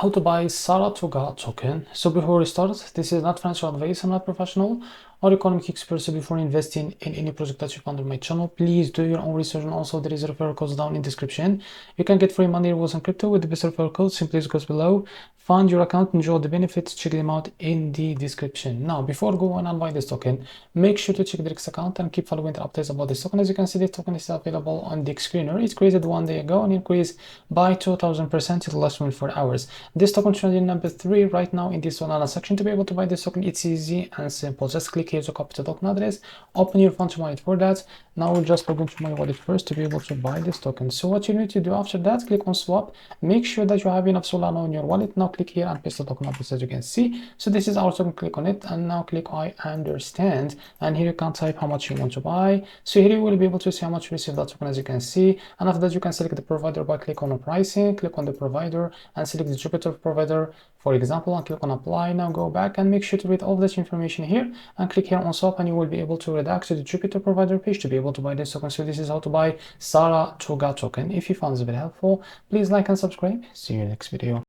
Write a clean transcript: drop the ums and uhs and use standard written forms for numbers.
how to buy Saratoga token. So before we start, this is not financial advice. I'm not professional or economic expert. So before investing in any project that you find on my channel, please do your own research. And also there is a referral code down in description. You can get free money rewards and crypto with the best referral code. Simply goes below. Find your account, enjoy the benefits, check them out in the description. Now, before going and buy this token, make sure to check the Rex account and keep following the updates about this token. As you can see, this token is available on the screener. It's created 1 day ago and increased by 2000% in the last 24 hours. This token trending number 3 right now in this Solana section. To be able to buy this token, it's easy and simple. Just click here to copy the token address, open your fund to wallet for that. Now we'll just log into my wallet first to be able to buy this token. So what you need to do after that, click on swap. Make sure that you have enough Solana on your wallet. Now click here and paste the token address, as you can see. So this is our token. Click on it and now click I understand, and here you can type how much you want to buy. So here you will be able to see how much you receive that token, as you can see. And after that, you can select the provider by click on pricing, click on the provider and select the Jupiter provider, for example, and click on apply. Now go back and make sure to read all this information here and click here on swap, and you will be able to redact to the Jupiter provider page to be able to buy this token. So this is how to buy Saratoga token. If you found this video helpful, please like and subscribe. See you in the next video.